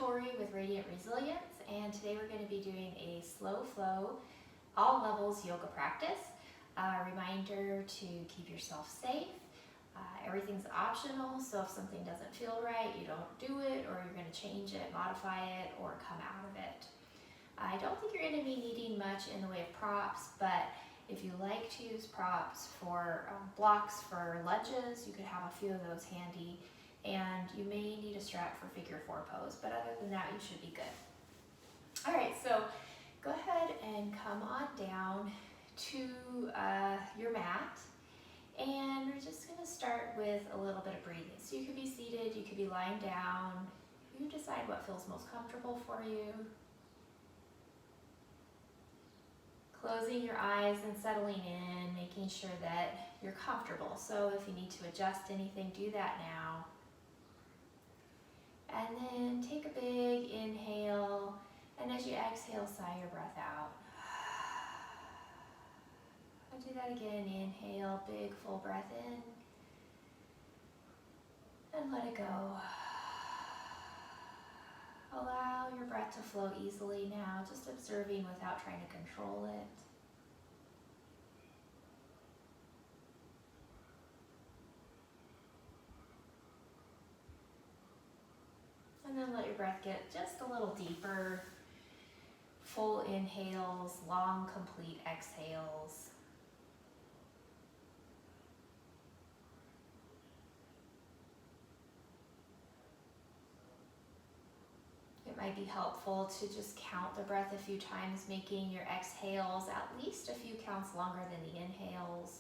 Torrey with Radiant Resilience, and today we're going to be doing a slow flow, all levels yoga practice. Reminder to keep yourself safe. Everything's optional, so if something doesn't feel right, you don't do it, or you're going to change it, modify it, or come out of it. I don't think you're going to be needing much in the way of props, but if you like to use props for blocks for lunges, you could have a few of those handy, and you may need a strap for figure 4 pose, but other than that, you should be good. All right, so go ahead and come on down to your mat, and we're just going to start with a little bit of breathing. So you could be seated, you could be lying down, you decide what feels most comfortable for you. Closing your eyes and settling in, making sure that you're comfortable. So if you need to adjust anything, do that now. And then take a big inhale, and as you exhale, sigh your breath out. And do that again. Inhale, big full breath in, and let it go. Allow your breath to flow easily now, just observing without trying to control it. And then let your breath get just a little deeper. Full inhales, long, complete exhales. It might be helpful to just count the breath a few times, making your exhales at least a few counts longer than the inhales.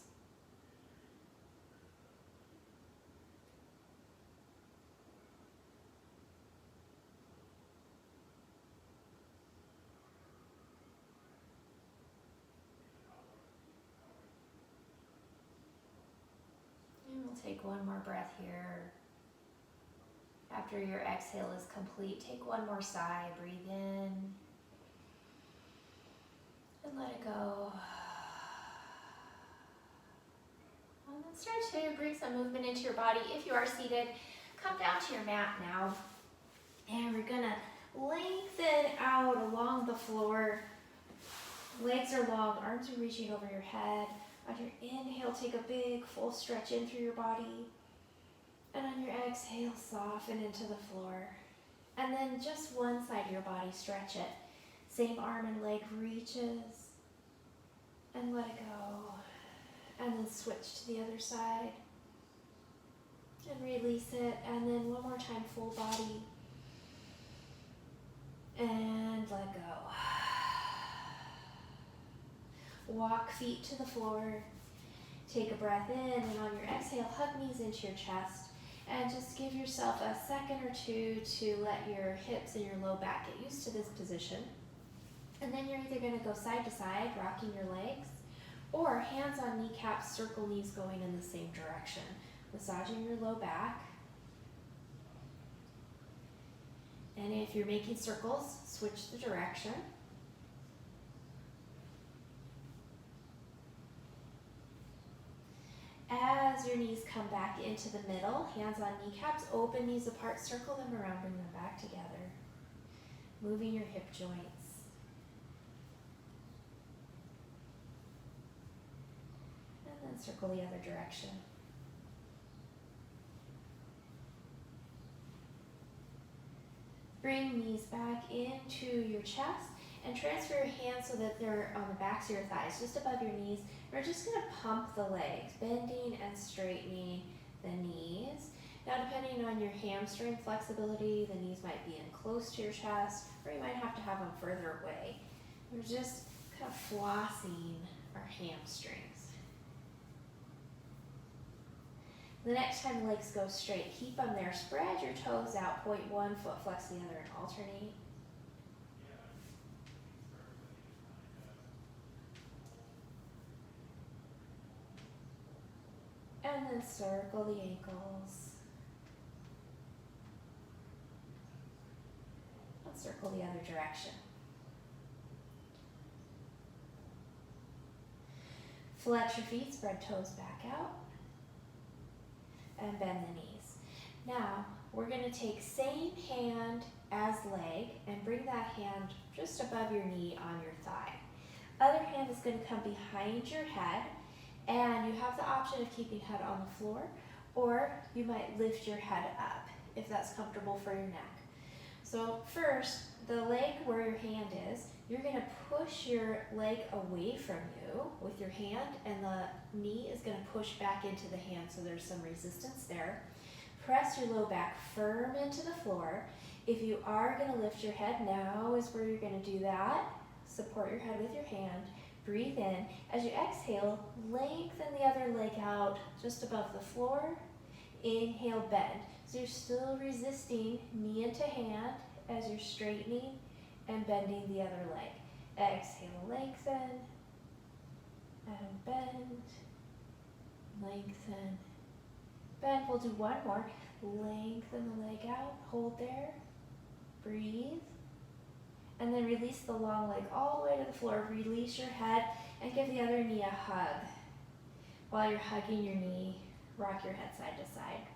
And we'll take one more breath here. After your exhale is complete, take one more sigh, breathe in, and let it go. And then start to bring some movement into your body. If you are seated, come down to your mat now, and we're gonna lengthen out along the floor. Legs are long, arms are reaching over your head. On your inhale, take a big full stretch in through your body. And on your exhale, soften into the floor. And then just one side of your body, stretch it. Same arm and leg reaches. And let it go. And then switch to the other side. And release it. And then one more time, full body. And let go. Walk feet to the floor. Take a breath in, and on your exhale, hug knees into your chest. And just give yourself a second or two to let your hips and your low back get used to this position. And then you're either going to go side to side, rocking your legs, or hands on kneecaps, circle knees going in the same direction, massaging your low back. And if you're making circles, switch the direction. As your knees come back into the middle, hands on kneecaps, open knees apart, circle them around, bring them back together. Moving your hip joints. And then circle the other direction. Bring knees back into your chest and transfer your hands so that they're on the backs of your thighs, just above your knees. We're just going to pump the legs, bending and straightening the knees. Now, depending on your hamstring flexibility, the knees might be in close to your chest, or you might have to have them further away. We're just kind of flossing our hamstrings. The next time legs go straight, keep them there. Spread your toes out, point one foot, flex the other, and alternate. And then circle the ankles. And circle the other direction. Flex your feet, spread toes back out. And bend the knees. Now, we're going to take same hand as leg and bring that hand just above your knee on your thigh. Other hand is going to come behind your head, and you have the option of keeping head on the floor, or you might lift your head up if that's comfortable for your neck. So first, the leg where your hand is, you're going to push your leg away from you with your hand, and the knee is going to push back into the hand, so there's some resistance there. Press your low back firm into the floor. If you are going to lift your head, now is where you're going to do that. Support your head with your hand. Breathe in. As you exhale, lengthen the other leg out just above the floor. Inhale, bend. So you're still resisting knee into hand as you're straightening and bending the other leg. Exhale, lengthen and bend. Lengthen, bend. We'll do one more. Lengthen the leg out. Hold there. Breathe. And then release the long leg all the way to the floor. Release your head and give the other knee a hug. While you're hugging your knee, rock your head side to side.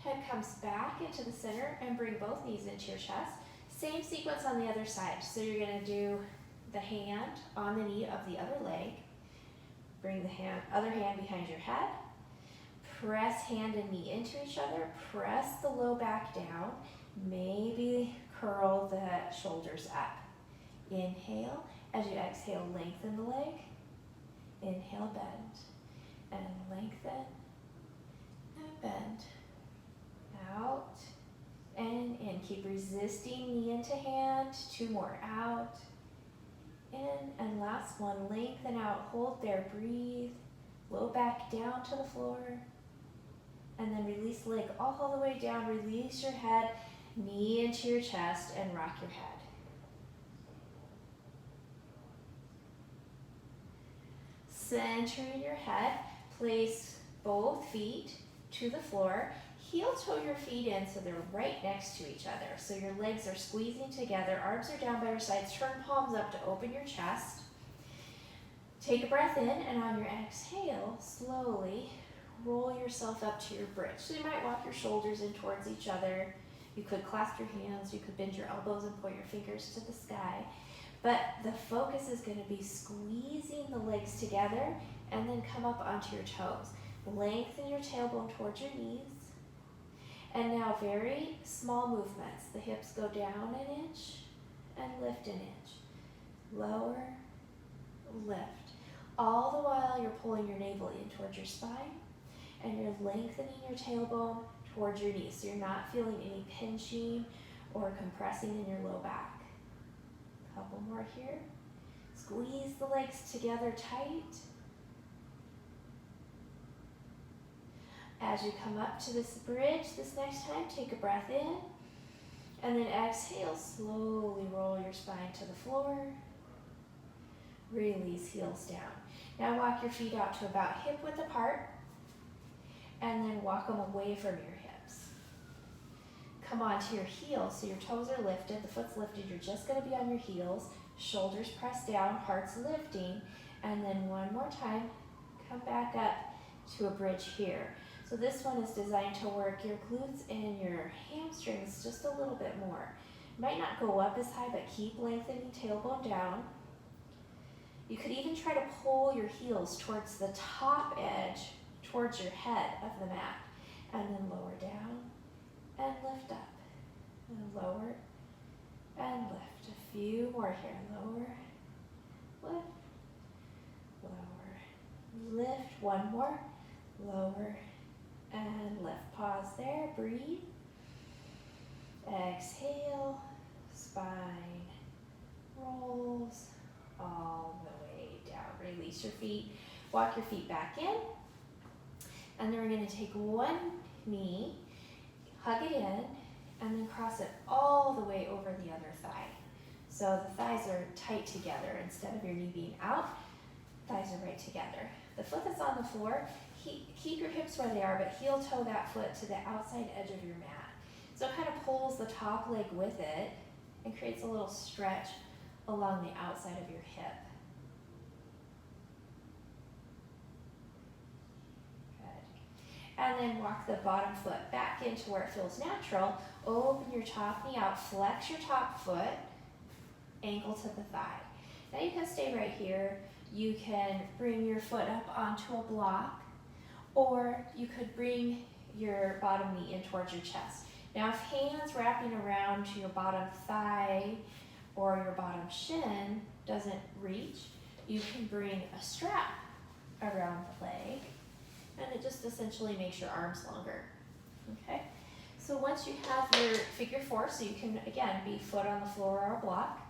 Head comes back into the center and bring both knees into your chest. Same sequence on the other side. So you're going to do the hand on the knee of the other leg. Bring the other hand behind your head. Press hand and knee into each other. Press the low back down. Maybe curl the shoulders up. Inhale. As you exhale, lengthen the leg. Inhale, bend. And lengthen. And bend. Out. And in. Keep resisting knee into hand. Two more. Out. In. And last one. Lengthen out. Hold there. Breathe. Low back down to the floor. And then release the leg all the way down. Release your head, knee into your chest, and rock your head. Centering your head, place both feet to the floor. Heel toe your feet in so they're right next to each other. So your legs are squeezing together, arms are down by your sides. Turn palms up to open your chest. Take a breath in, and on your exhale, slowly roll yourself up to your bridge. So you might walk your shoulders in towards each other. You could clasp your hands, you could bend your elbows and point your fingers to the sky. But the focus is going to be squeezing the legs together and then come up onto your toes. Lengthen your tailbone towards your knees. And now very small movements. The hips go down an inch and lift an inch. Lower, lift. All the while you're pulling your navel in towards your spine. And you're lengthening your tailbone towards your knees. So you're not feeling any pinching or compressing in your low back. Couple more here. Squeeze the legs together tight. As you come up to this bridge, this next time, take a breath in. And then exhale, slowly roll your spine to the floor. Release, heels down. Now walk your feet out to about hip width apart. And then walk them away from your hips. Come onto your heels, so your toes are lifted, the foot's lifted, you're just going to be on your heels, shoulders pressed down, heart's lifting, and then one more time, come back up to a bridge here. So this one is designed to work your glutes and your hamstrings just a little bit more. Might not go up as high, but keep lengthening tailbone down. You could even try to pull your heels towards the top edge, towards your head of the mat, and then lower down and lift up, and lower and lift. A few more here. Lower, lift, lower, lift. One more. Lower and lift. Pause there. Breathe. Exhale. Spine rolls all the way down. Release your feet. Walk your feet back in. And then we're going to take one knee, hug it in, and then cross it all the way over the other thigh. So the thighs are tight together. Instead of your knee being out, thighs are right together. The foot that's on the floor, keep your hips where they are, but heel toe that foot to the outside edge of your mat. So it kind of pulls the top leg with it and creates a little stretch along the outside of your hip. And then walk the bottom foot back into where it feels natural. Open your top knee out, flex your top foot, ankle to the thigh. Now you can stay right here. You can bring your foot up onto a block, or you could bring your bottom knee in towards your chest. Now if hands wrapping around to your bottom thigh or your bottom shin doesn't reach, you can bring a strap around the leg, and it just essentially makes your arms longer, okay? So once you have your figure four, so you can, again, be foot on the floor or a block,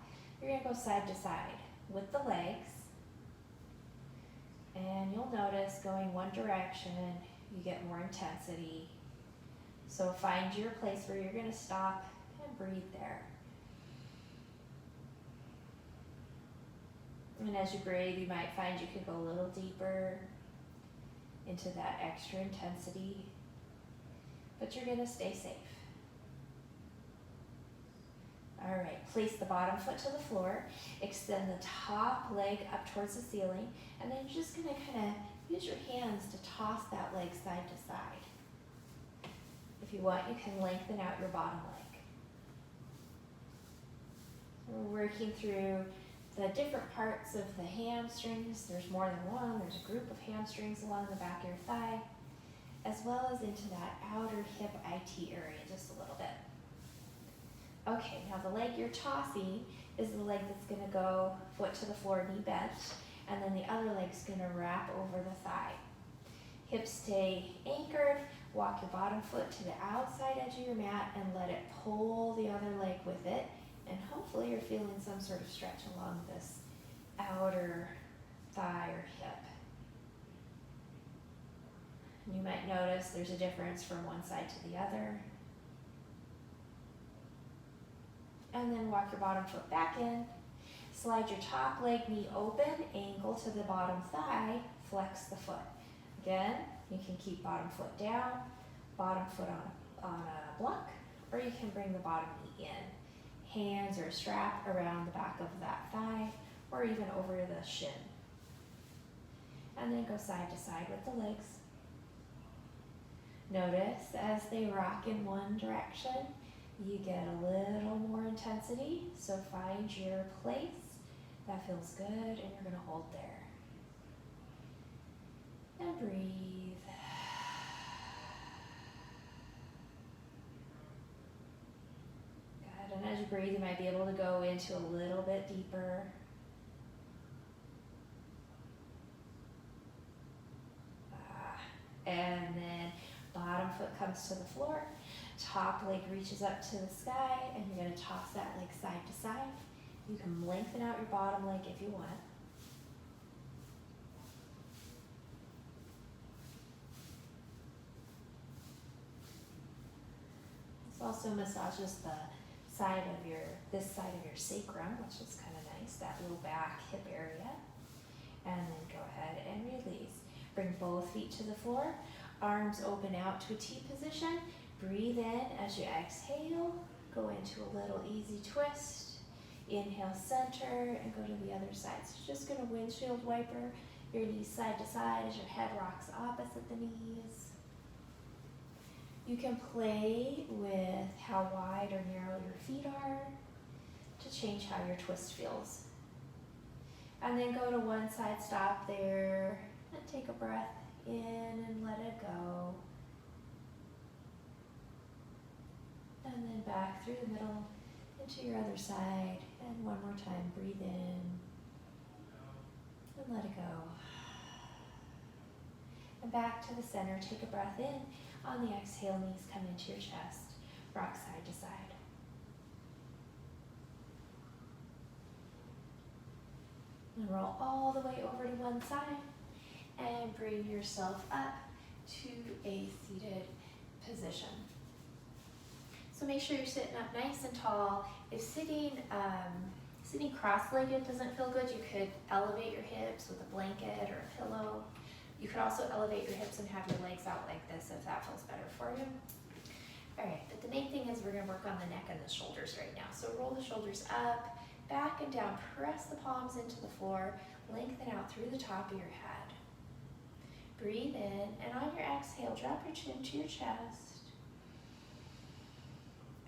you're gonna go side to side with the legs, and you'll notice going one direction, you get more intensity. So find your place where you're gonna stop and breathe there. And as you breathe, you might find you can go a little deeper into that extra intensity, but you're gonna stay safe. All right, place the bottom foot to the floor, extend the top leg up towards the ceiling, and then you're just gonna kind of use your hands to toss that leg side to side. If you want, you can lengthen out your bottom leg. We're working through the different parts of the hamstrings. There's more than one. There's a group of hamstrings along the back of your thigh, as well as into that outer hip IT area just a little bit. Okay, now the leg you're tossing is the leg that's gonna go foot to the floor, knee bent, and then the other leg's gonna wrap over the thigh. Hips stay anchored. Walk your bottom foot to the outside edge of your mat and let it pull the other leg with it. And hopefully you're feeling some sort of stretch along this outer thigh or hip. You might notice there's a difference from one side to the other. And then walk your bottom foot back in. Slide your top leg, knee open, ankle to the bottom thigh, flex the foot. Again, you can keep bottom foot down, bottom foot on a block, or you can bring the bottom knee in. Hands or a strap around the back of that thigh, or even over the shin. And then go side to side with the legs. Notice as they rock in one direction, you get a little more intensity, so find your place. That feels good, and you're gonna hold there. And breathe. Good, and as you breathe, you might be able to go into a little bit deeper. And then bottom foot comes to the floor, top leg reaches up to the sky, and you're gonna toss that leg side to side. You can lengthen out your bottom leg if you want. This also massages the side of this side of your sacrum, which is kind of nice, that low back hip area. And then go ahead and release. Bring both feet to the floor, arms open out to a T position. Breathe in as you exhale, go into a little easy twist. Inhale, center, and go to the other side. So you're just gonna windshield wiper your knees side to side as your head rocks opposite the knees. You can play with how wide or narrow your feet are to change how your twist feels. And then go to one side, stop there, and take a breath in and let it go. And then back through the middle into your other side. And one more time, breathe in and let it go. And back to the center, take a breath in. On the exhale, knees come into your chest. Rock side to side. And roll all the way over to one side. And bring yourself up to a seated position. So make sure you're sitting up nice and tall. If sitting cross-legged doesn't feel good, you could elevate your hips with a blanket or a pillow. You could also elevate your hips and have your legs out like this if that feels better for you. All right, but the main thing is we're gonna work on the neck and the shoulders right now. So roll the shoulders up, back and down, press the palms into the floor, lengthen out through the top of your head. Breathe in, and on your exhale, drop your chin to your chest.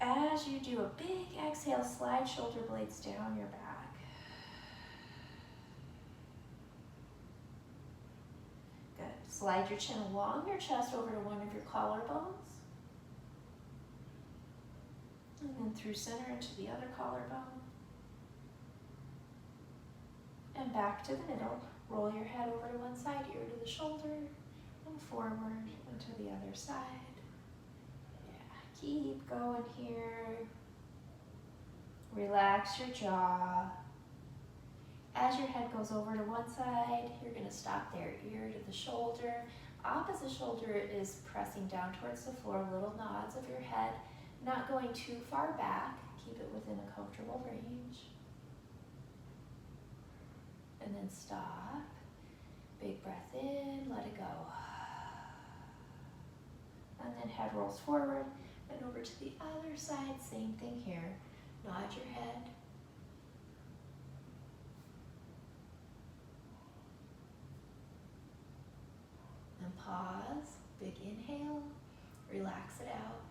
As you do a big exhale, slide shoulder blades down your back. Good. Slide your chin along your chest over to one of your collarbones. And then through center into the other collarbone. And back to the middle. Roll your head over to one side, ear to the shoulder, and forward and to the other side. Yeah, keep going here. Relax your jaw. As your head goes over to one side, you're going to stop there, ear to the shoulder. Opposite shoulder is pressing down towards the floor, little nods of your head, not going too far back. Keep it within a comfortable range. And then stop. Big breath in, let it go. And then head rolls forward and over to the other side. Same thing here. Nod your head. And pause. Big inhale. Relax it out.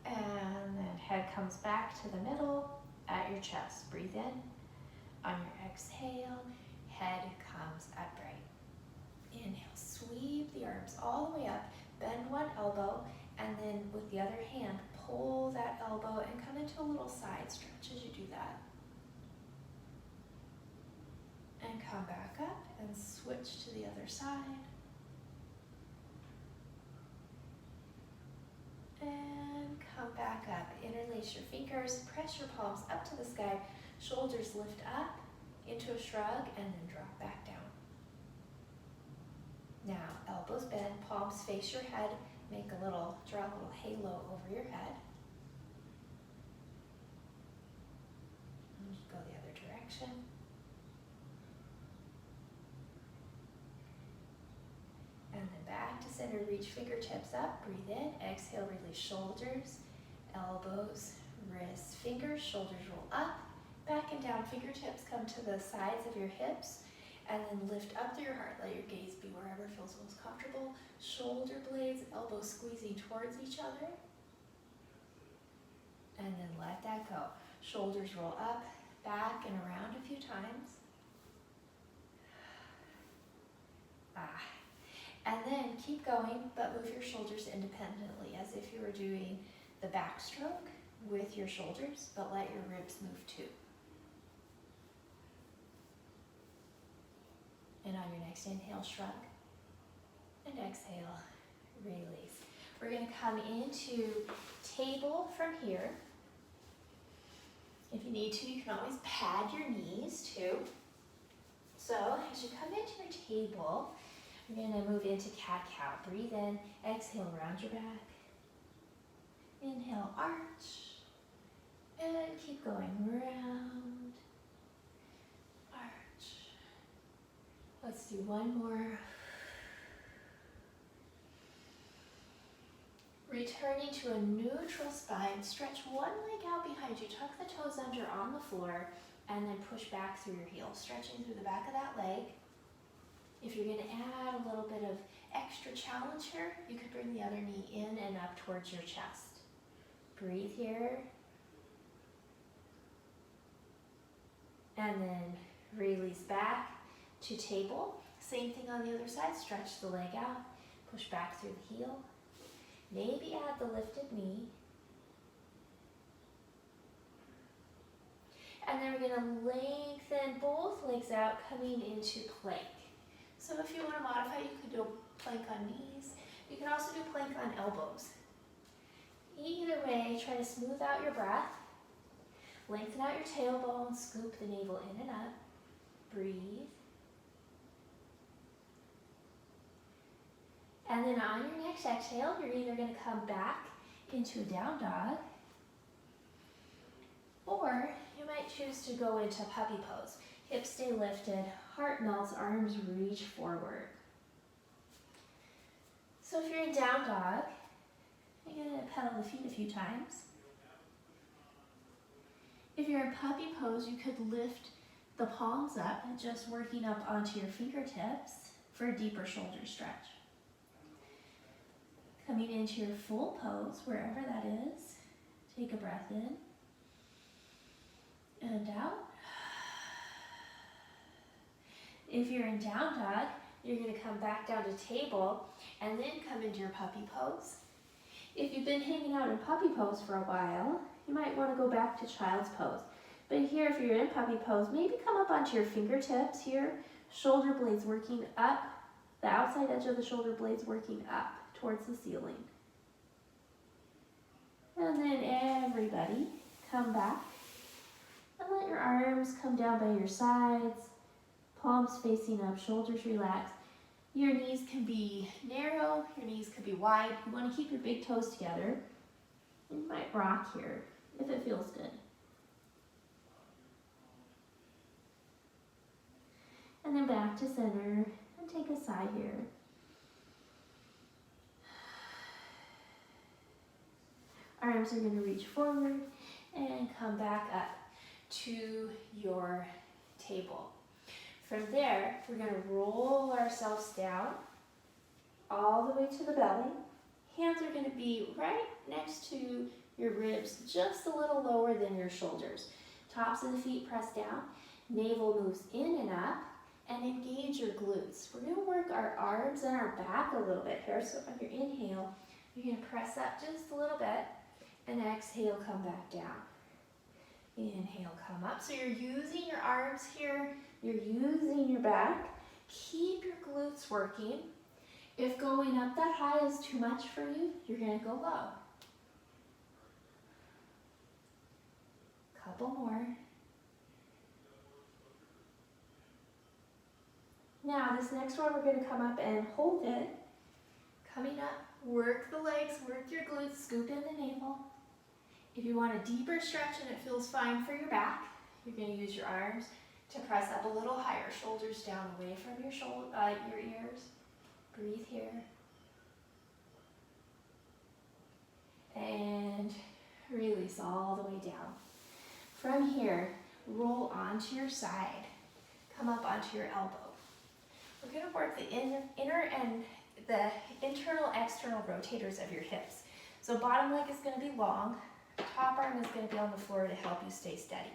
And then head comes back to the middle at your chest. Breathe in. On your exhale, head comes upright. Inhale, sweep the arms all the way up, bend one elbow, and then with the other hand, pull that elbow and come into a little side stretch as you do that. And come back up and switch to the other side. And come back up. Interlace your fingers, press your palms up to the sky, shoulders lift up into a shrug, and then drop back down. Now, elbows bend, palms face your head, draw a little halo over your head. And go the other direction. And then back to center, reach fingertips up, breathe in, exhale, release shoulders, elbows, wrists, fingers, shoulders roll up, back and down, fingertips come to the sides of your hips, and then lift up through your heart. Let your gaze be wherever feels most comfortable. Shoulder blades, elbows squeezing towards each other. And then let that go. Shoulders roll up, back, and around a few times. And then keep going, but move your shoulders independently, as if you were doing the backstroke with your shoulders, but let your ribs move too. And on your next inhale, shrug. And exhale, release. We're going to come into table from here. If you need to, you can always pad your knees too. So as you come into your table, you're going to move into cat-cow. Breathe in, exhale, round your back. Inhale, arch. And keep going, round, arch. Let's do one more. Returning to a neutral spine, stretch one leg out behind you, tuck the toes under on the floor, and then push back through your heels, stretching through the back of that leg. If you're going to add a little bit of extra challenge here, you could bring the other knee in and up towards your chest. Breathe here. And then release back to table. Same thing on the other side, stretch the leg out, push back through the heel. Maybe add the lifted knee. And then we're going to lengthen both legs out, coming into plank. So if you want to modify, you could do plank on knees. You can also do plank on elbows. Either way, try to smooth out your breath. Lengthen out your tailbone, scoop the navel in and up. Breathe. And then on your next exhale, you're either going to come back into a down dog, or you might choose to go into puppy pose. Hips stay lifted, heart melts, arms reach forward. So if you're in down dog, you're going to pedal the feet a few times. If you're in puppy pose, you could lift the palms up and just working up onto your fingertips for a deeper shoulder stretch. Coming into your full pose, wherever that is. Take a breath in and out. If you're in down dog, you're going to come back down to table and then come into your puppy pose. If you've been hanging out in puppy pose for a while, you might want to go back to child's pose. But here, if you're in puppy pose, maybe come up onto your fingertips here, shoulder blades working up, the outside edge of the shoulder blades working up towards the ceiling. And then everybody come back and let your arms come down by your sides, palms facing up, shoulders relaxed. Your knees can be narrow, your knees can be wide. You want to keep your big toes together. You might rock here if it feels good. And then back to center and take a sigh here. Arms are going to reach forward and come back up to your table. From there, we're going to roll ourselves down all the way to the belly. Hands are going to be right next to your ribs, just a little lower than your shoulders. Tops of the feet press down, navel moves in and up, and engage your glutes. We're going to work our arms and our back a little bit here. So on your inhale, you're going to press up just a little bit, and exhale, come back down. Inhale, come up. So you're using your arms here, you're using your back. Keep your glutes working. If going up that high is too much for you, you're going to go low. Couple more. Now this next one, we're going to come up and hold it. Coming up, work the legs, work your glutes, scoop in the navel. If you want a deeper stretch and it feels fine for your back, you're going to use your arms to press up a little higher, shoulders down away from your your ears. Breathe here. And release all the way down. From here, roll onto your side. Come up onto your elbow. We're going to work the inner and the internal, external rotators of your hips. So bottom leg is going to be long. Top arm is going to be on the floor to help you stay steady.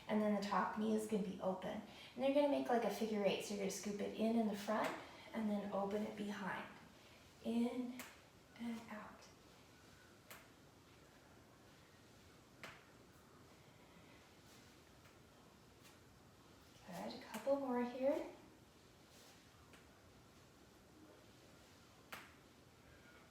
And then the top knee is going to be open. And you're going to make like a figure eight. So you're going to scoop it in the front and then open it behind. In and out. Good. A couple more here.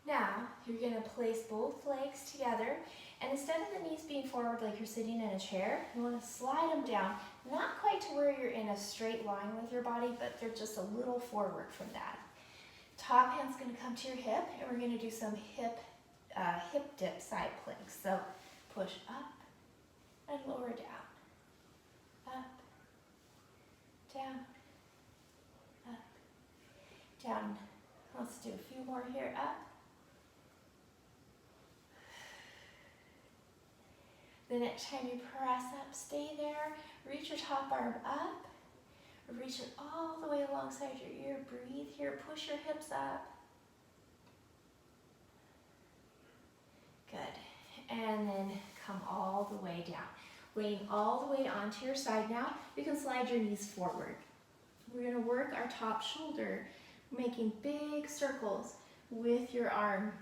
Now, you're going to place both legs together, and instead of the knees being forward like you're sitting in a chair, you want to slide them down, not quite to where you're in a straight line with your body, but they're just a little forward from that. Top hand's going to come to your hip, and we're going to do some hip dip side planks. So push up and lower down, up, down, up, down. Let's do a few more here, up. The next time you press up, stay there. Reach your top arm up. Reach it all the way alongside your ear. Breathe here. Push your hips up. Good. And then come all the way down. Laying all the way onto your side now. You can slide your knees forward. We're going to work our top shoulder, making big circles with your arm.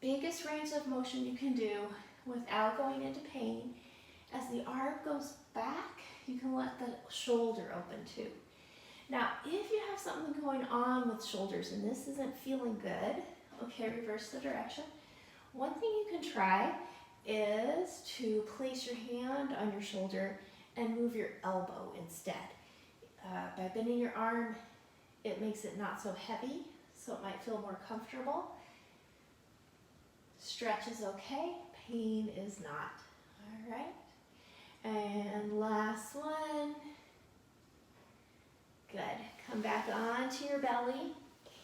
Biggest range of motion you can do without going into pain. As the arm goes back, you can let the shoulder open too. Now, if you have something going on with shoulders and this isn't feeling good, okay, reverse the direction. One thing you can try is to place your hand on your shoulder and move your elbow instead. By bending your arm, it makes it not so heavy, so it might feel more comfortable. Stretch is okay. Pain is not. All right. And last one. Good. Come back onto your belly.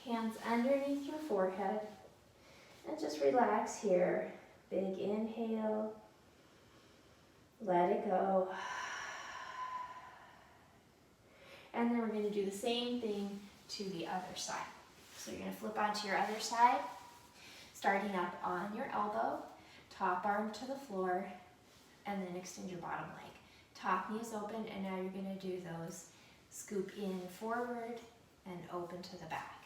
Hands underneath your forehead. And just relax here. Big inhale. Let it go. And then we're going to do the same thing to the other side. So you're going to flip onto your other side, starting up on your elbow, top arm to the floor, and then extend your bottom leg. Top knee is open, and now you're going to do those scoop in forward and open to the back.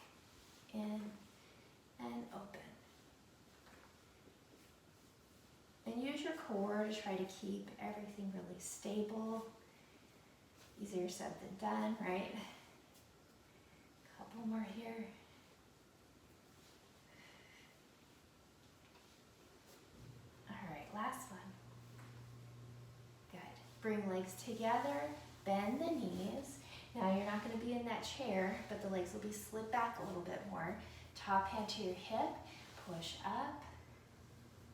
In and open. And use your core to try to keep everything really stable. Easier said than done, right? Couple more here. All right, last one. Good. Bring legs together, bend the knees. Now you're not going to be in that chair, but the legs will be slid back a little bit more. Top hand to your hip, push up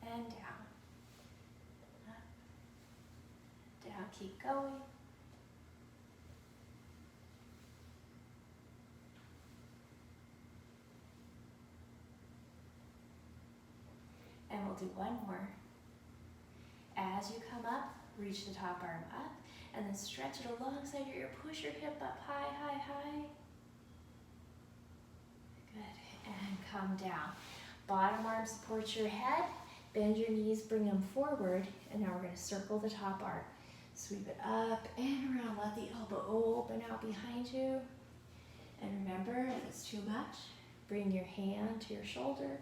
and down. Up, down, keep going. And we'll do one more. As you come up, reach the top arm up, and then stretch it alongside your ear. Push your hip up high, high, high. Good, and come down. Bottom arm supports your head. Bend your knees, bring them forward, and now we're going to circle the top arm. Sweep it up and around. Let the elbow open out behind you. And remember, if it's too much, bring your hand to your shoulder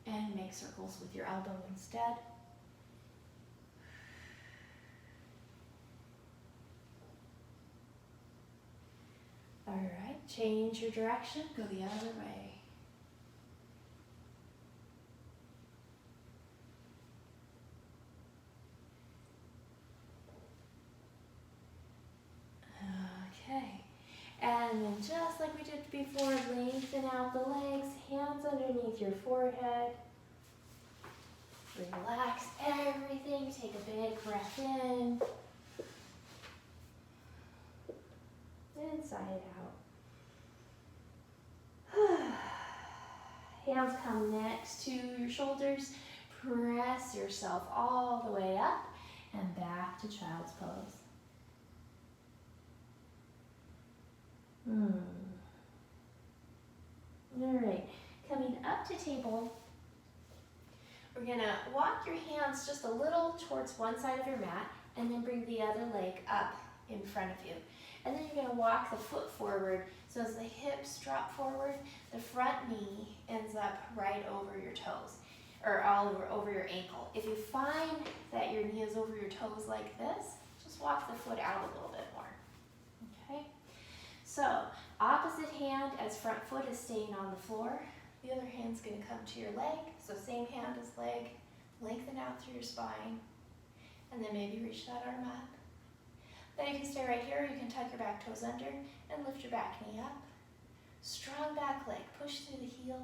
and make circles with your elbow instead. All right, change your direction, go the other way. Okay, and then just like we did before, lengthen out the legs, hands underneath your forehead. Relax everything, take a big breath in. Inside out. Hands come next to your shoulders. Press yourself all the way up and back to child's pose. All right, coming up to table, we're gonna walk your hands just a little towards one side of your mat and then bring the other leg up in front of you. And then you're gonna walk the foot forward. So as the hips drop forward, the front knee ends up right over your toes, or all over your ankle. If you find that your knee is over your toes like this, just walk the foot out a little bit more, okay? So opposite hand as front foot is staying on the floor. The other hand's gonna come to your leg. So same hand as leg, lengthen out through your spine, and then maybe reach that arm up. Then you can stay right here, you can tuck your back toes under and lift your back knee up. Strong back leg, push through the heel,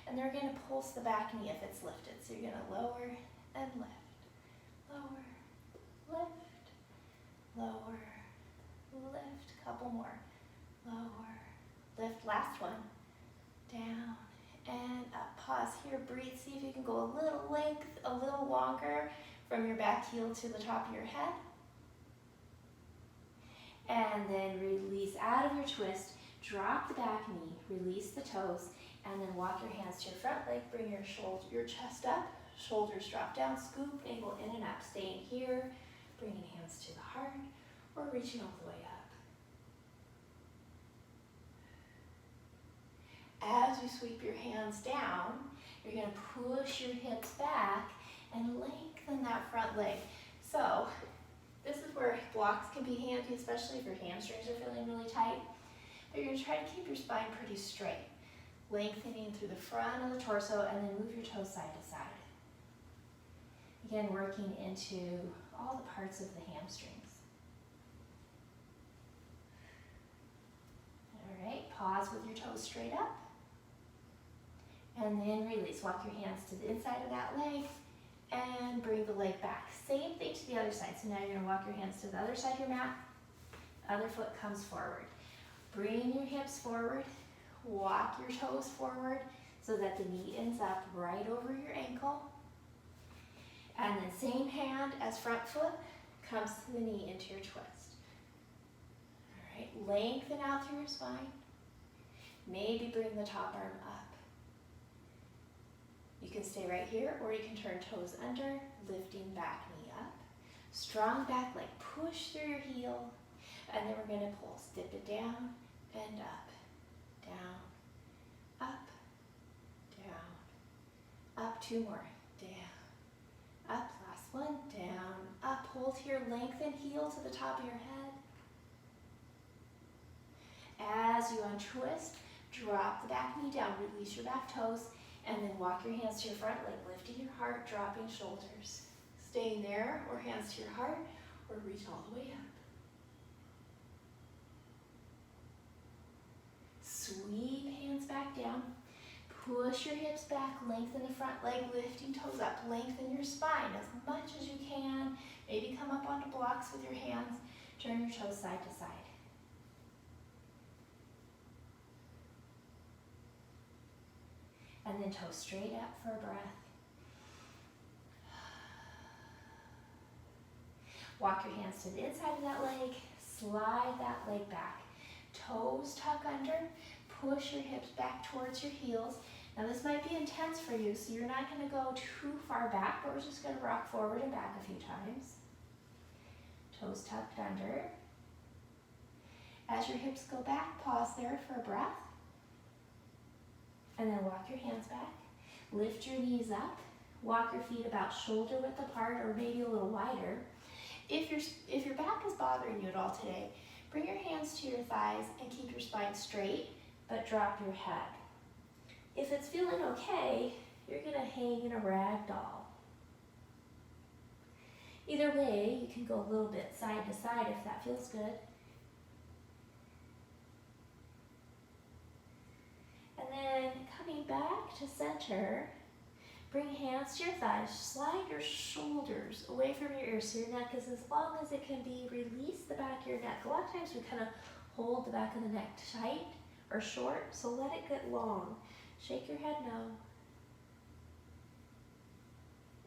and they're gonna pulse the back knee if it's lifted. So you're gonna lower and lift, lower, lift, lower, lift, couple more, lower, lift, last one, down and up. Pause here, breathe, see if you can go a little length, a little longer from your back heel to the top of your head. And then release out of your twist, drop the back knee, release the toes, and then walk your hands to your front leg, bring your chest up, shoulders drop down, scoop, navel in and up, staying here, bringing hands to the heart, or reaching all the way up. As you sweep your hands down, you're gonna push your hips back and lengthen that front leg. So, this is where blocks can be handy, especially if your hamstrings are feeling really tight. But you're gonna try to keep your spine pretty straight. Lengthening through the front of the torso and then move your toes side to side. Again, working into all the parts of the hamstrings. All right, pause with your toes straight up. And then release. Walk your hands to the inside of that leg and bring the leg back. Same thing to the other side. So now you're gonna walk your hands to the other side of your mat. Other foot comes forward. Bring your hips forward. Walk your toes forward so that the knee ends up right over your ankle. And then same hand as front foot comes to the knee into your twist. All right? Lengthen out through your spine. Maybe bring the top arm up. You can stay right here, or you can turn toes under, lifting back knee up. Strong back leg, push through your heel, and then we're gonna pulse. Dip it down and up, down, up, down, up. 2 more, down, up. Last one, down, up. Hold here, lengthen heel to the top of your head. As you untwist, drop the back knee down, release your back toes, and then walk your hands to your front leg, lifting your heart, dropping shoulders. Staying there, or hands to your heart, or reach all the way up. Sweep hands back down. Push your hips back, lengthen the front leg, lifting toes up. Lengthen your spine as much as you can. Maybe come up onto blocks with your hands. Turn your toes side to side. And then toes straight up for a breath. Walk your hands to the inside of that leg, slide that leg back. Toes tuck under, push your hips back towards your heels. Now this might be intense for you, so you're not gonna go too far back, but we're just gonna rock forward and back a few times. Toes tucked under. As your hips go back, pause there for a breath. And then walk your hands back. Lift your knees up. Walk your feet about shoulder width apart, or maybe a little wider. If your back is bothering you at all today, bring your hands to your thighs and keep your spine straight, but drop your head. If it's feeling okay, you're gonna hang in a rag doll. Either way, you can go a little bit side to side if that feels good. And then coming back to center, bring hands to your thighs, slide your shoulders away from your ears so your neck is as long as it can be. Release the back of your neck. A lot of times we kind of hold the back of the neck tight or short, so let it get long. Shake your head no.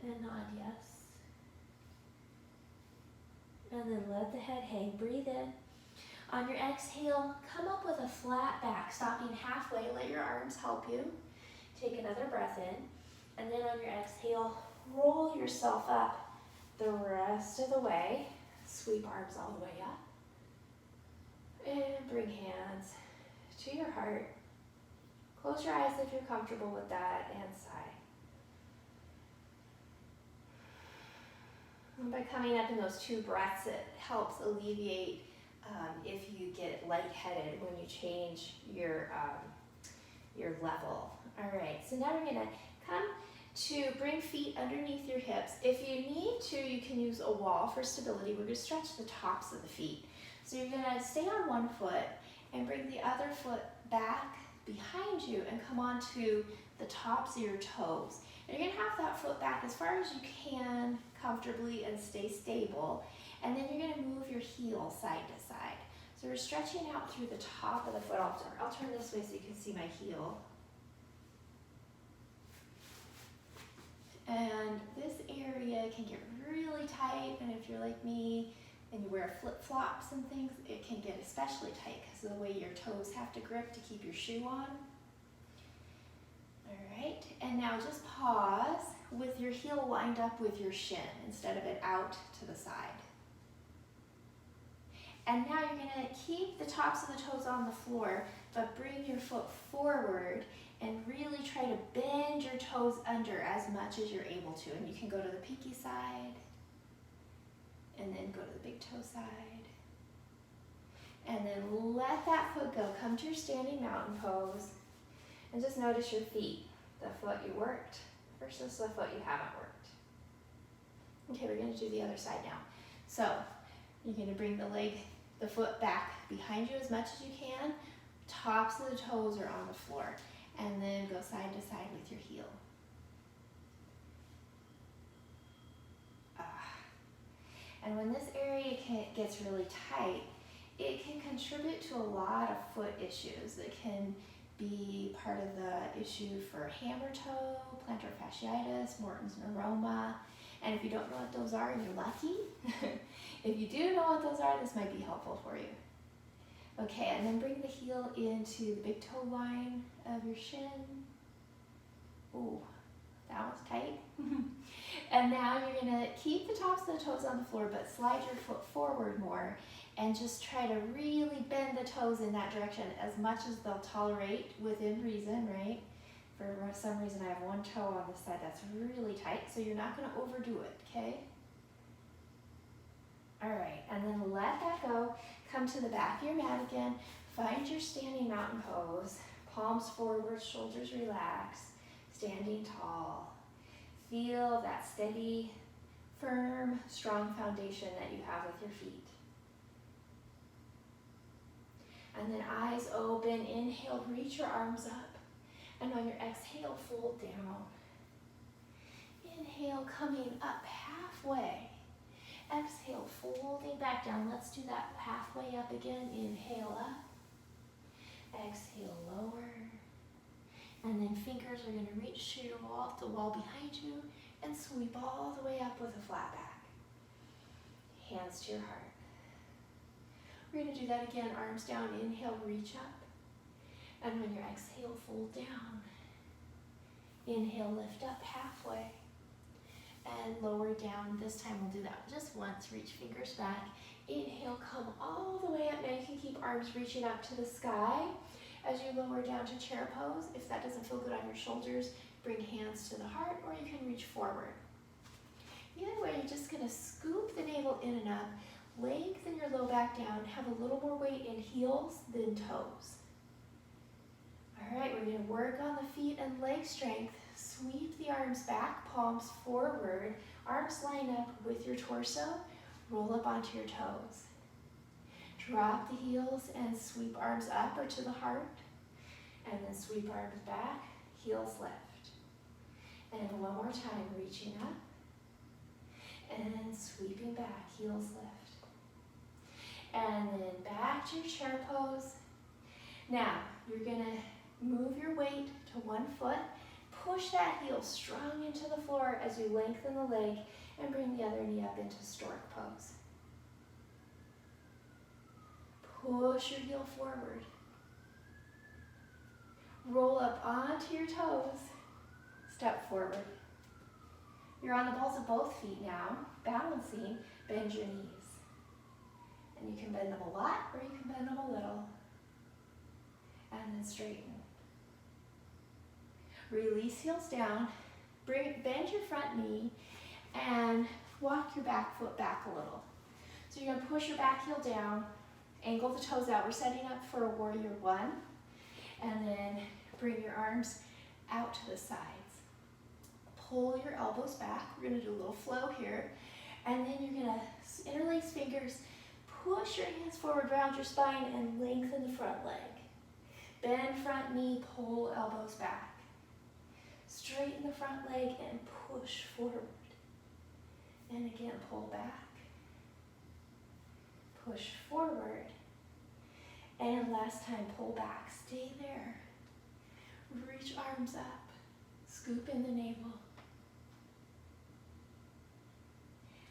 And nod yes. And then let the head hang. Breathe in. On your exhale, come up with a flat back, stopping halfway. Let your arms help you. Take another breath in. And then on your exhale, roll yourself up the rest of the way. Sweep arms all the way up. And bring hands to your heart. Close your eyes if you're comfortable with that, and sigh. And by coming up in those 2 breaths, it helps alleviate if you get lightheaded when you change your level. All right, so now we're gonna come to bring feet underneath your hips. If you need to, you can use a wall for stability. We're gonna stretch the tops of the feet. So you're gonna stay on one foot and bring the other foot back behind you and come onto the tops of your toes. And you're gonna have that foot back as far as you can comfortably and stay stable. And then you're gonna move your heel side to side. So we're stretching out through the top of the foot. I'll turn this way so you can see my heel. And this area can get really tight, and if you're like me and you wear flip-flops and things, it can get especially tight because of the way your toes have to grip to keep your shoe on. All right, and now just pause with your heel lined up with your shin instead of it out to the side. And now you're gonna keep the tops of the toes on the floor, but bring your foot forward and really try to bend your toes under as much as you're able to. And you can go to the pinky side, and then go to the big toe side. And then let that foot go. Come to your standing mountain pose, and just notice your feet, the foot you worked versus the foot you haven't worked. Okay, we're gonna do the other side now. So you're gonna bring the foot back behind you as much as you can. Tops of the toes are on the floor. And then go side to side with your heel. And when this area gets really tight, it can contribute to a lot of foot issues. It can be part of the issue for hammer toe, plantar fasciitis, Morton's neuroma. And if you don't know what those are, you're lucky. If you do know what those are, this might be helpful for you. Okay, and then bring the heel into the big toe line of your shin. Ooh, that was tight. And now you're gonna keep the tops of the toes on the floor, but slide your foot forward more and just try to really bend the toes in that direction as much as they'll tolerate within reason, right? For some reason I have one toe on this side that's really tight, so you're not gonna overdo it, okay? All right, and then let that go. Come to the back of your mat again. Find your standing mountain pose. Palms forward, shoulders relaxed, standing tall. Feel that steady, firm, strong foundation that you have with your feet. And then eyes open, inhale, reach your arms up. And on your exhale, fold down. Inhale, coming up halfway. Exhale, folding back down. Let's do that halfway up again. Inhale up. Exhale, lower. And then fingers are going to reach to your wall, the wall behind you, and sweep all the way up with a flat back. Hands to your heart. We're going to do that again. Arms down. Inhale, reach up. And when you exhale, fold down. Inhale, lift up halfway. And lower down. This time we'll do that just once. Reach fingers back. Inhale, come all the way up. Now you can keep arms reaching up to the sky as you lower down to chair pose. If that doesn't feel good on your shoulders, bring hands to the heart, or you can reach forward. Either way, you're just going to scoop the navel in and up, lengthen your low back down, have a little more weight in heels than toes. All right, we're going to work on the feet and leg strength. Sweep the arms back, palms forward, arms line up with your torso, roll up onto your toes. Drop the heels and sweep arms up or to the heart, and then sweep arms back, heels lift. And one more time, reaching up, and sweeping back, heels lift. And then back to your chair pose. Now, you're gonna move your weight to one foot, push that heel strong into the floor as you lengthen the leg, and bring the other knee up into stork pose. Push your heel forward. Roll up onto your toes. Step forward. You're on the balls of both feet now, balancing. Bend your knees. And you can bend them a lot or you can bend them a little. And then straighten. Release heels down. Bend your front knee and walk your back foot back a little. So you're going to push your back heel down, angle the toes out. We're setting up for a warrior one. And then bring your arms out to the sides. Pull your elbows back. We're going to do a little flow here. And then you're going to interlace fingers, push your hands forward, round your spine, and lengthen the front leg. Bend front knee, pull elbows back. Straighten the front leg and push forward. And again, pull back. Push forward. And last time, pull back. Stay there. Reach arms up. Scoop in the navel.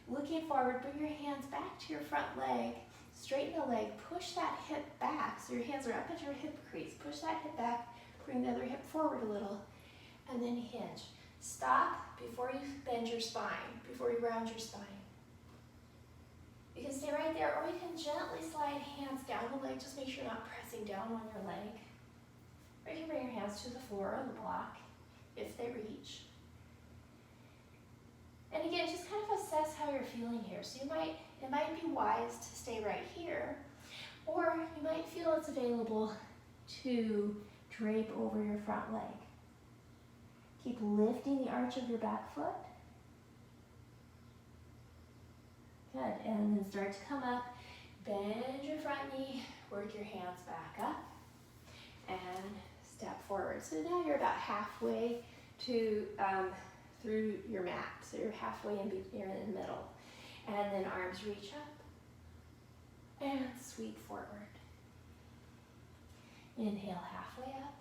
Looking forward, bring your hands back to your front leg. Straighten the leg. Push that hip back. So your hands are up at your hip crease. Push that hip back. Bring the other hip forward a little. And then hinge. Stop before you bend your spine, before you round your spine. You can stay right there, or you can gently slide hands down the leg. Just make sure you're not pressing down on your leg. Or you can bring your hands to the floor or the block, if they reach. And again, just kind of assess how you're feeling here. So it might be wise to stay right here, or you might feel it's available to drape over your front leg. Keep lifting the arch of your back foot. Good, and then start to come up. Bend your front knee, work your hands back up, and step forward. So now you're about halfway to through your mat. So you're halfway you're in the middle. And then arms reach up and sweep forward. Inhale halfway up.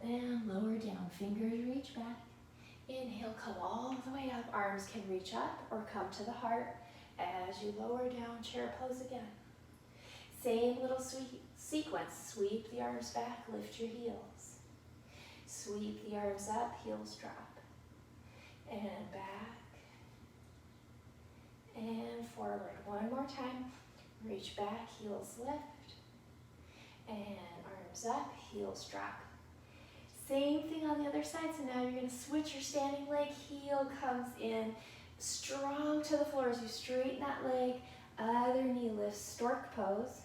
And lower down, fingers reach back. Inhale, come all the way up. Arms can reach up or come to the heart as you lower down, chair pose again. Same little sequence. Sweep the arms back, lift your heels. Sweep the arms up, heels drop. And back. And forward. One more time. Reach back, heels lift. And arms up, heels drop. Same thing on the other side. So now you're going to switch your standing leg. Heel comes in strong to the floor as you straighten that leg. Other knee lifts, stork pose.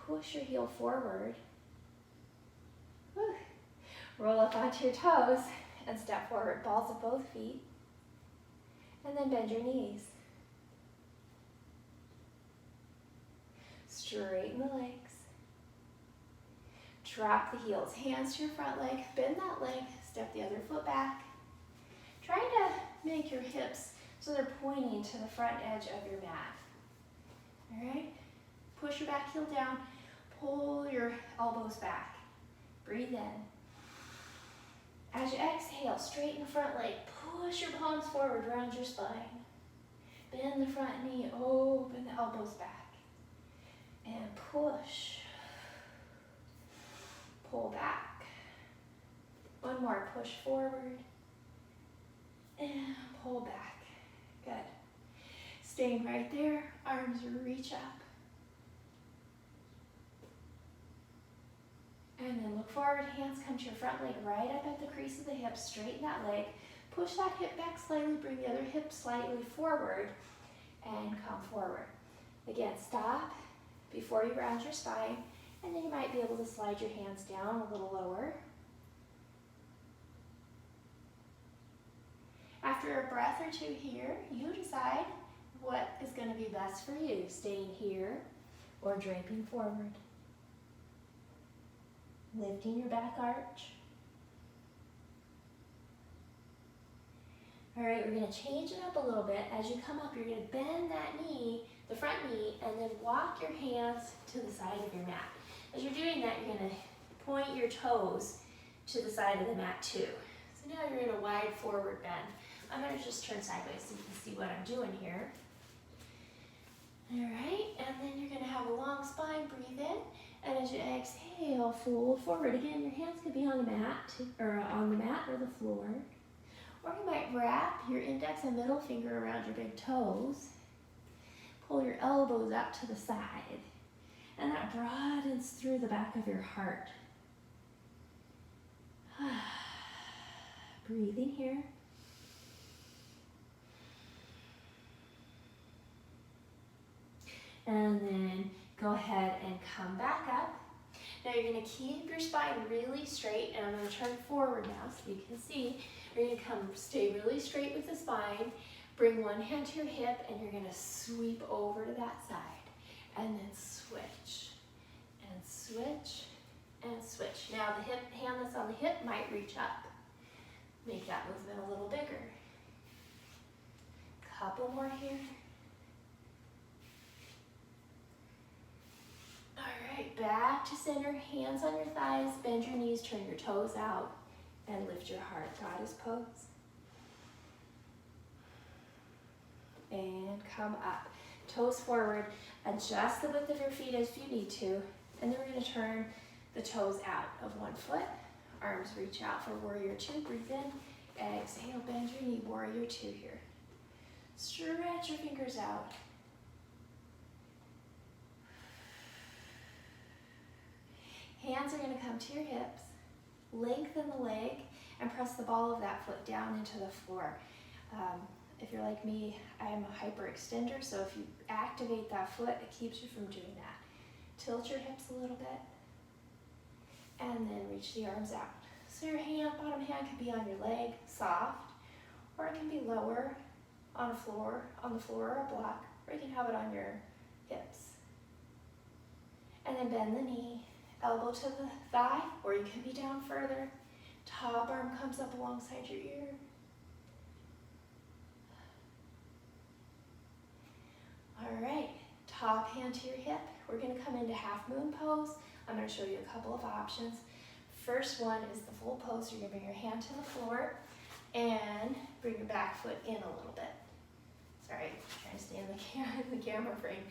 Push your heel forward. Whew. Roll up onto your toes and step forward. Balls of both feet. And then bend your knees. Straighten the legs. Drop the heels. Hands to your front leg. Bend that leg. Step the other foot back. Try to make your hips so they're pointing to the front edge of your mat. All right? Push your back heel down. Pull your elbows back. Breathe in. As you exhale, straighten the front leg. Push your palms forward, round your spine. Bend the front knee, open the elbows back. And push. Pull back. One more, push forward. And pull back. Good. Staying right there, arms reach up. And then look forward, hands come to your front leg, right up at the crease of the hip, straighten that leg. Push that hip back slightly, bring the other hip slightly forward, and come forward. Again, stop before you round your spine, and then you might be able to slide your hands down a little lower. After a breath or two here, you decide what is going to be best for you, staying here or draping forward. Lifting your back arch. All right, we're going to change it up a little bit. As you come up, you're going to bend that knee, the front knee, and then walk your hands to the side of your mat. As you're doing that, you're going to point your toes to the side of the mat too. So now you're in a wide forward bend. I'm going to just turn sideways so you can see what I'm doing here. All right, and then you're going to have a long spine. Breathe in. And as you exhale, fold forward. Again, your hands could be on the mat or the floor. Or you might wrap your index and middle finger around your big toes. Pull your elbows out to the side. And that broadens through the back of your heart. Breathing here. And then go ahead and come back up. Now you're going to keep your spine really straight, and I'm going to turn forward now so you can see. You're going to stay really straight with the spine, bring one hand to your hip, and you're going to sweep over to that side. And then switch, and switch, and switch. Now the hand that's on the hip might reach up. Make that movement a little bigger. Couple more here. Back to center, hands on your thighs, bend your knees, turn your toes out, and lift your heart. Goddess pose. And come up. Toes forward, adjust the width of your feet as you need to, and then we're going to turn the toes out of one foot. Arms reach out for warrior two. Breathe in, exhale, bend your knee, warrior two here. Stretch your fingers out. Hands are going to come to your hips, lengthen the leg, and press the ball of that foot down into the floor. If you're like me, I am a hyperextender, so if you activate that foot, it keeps you from doing that. Tilt your hips a little bit, and then reach the arms out. So your bottom hand can be on your leg, soft, or it can be lower on the floor or a block, or you can have it on your hips. And then bend the knee. Elbow to the thigh, or you can be down further. Top arm comes up alongside your ear. All right, top hand to your hip. We're going to come into half moon pose. I'm going to show you a couple of options. First one is the full pose. You're going to bring your hand to the floor and bring your back foot in a little bit. Sorry, I'm trying to stay in the camera frame.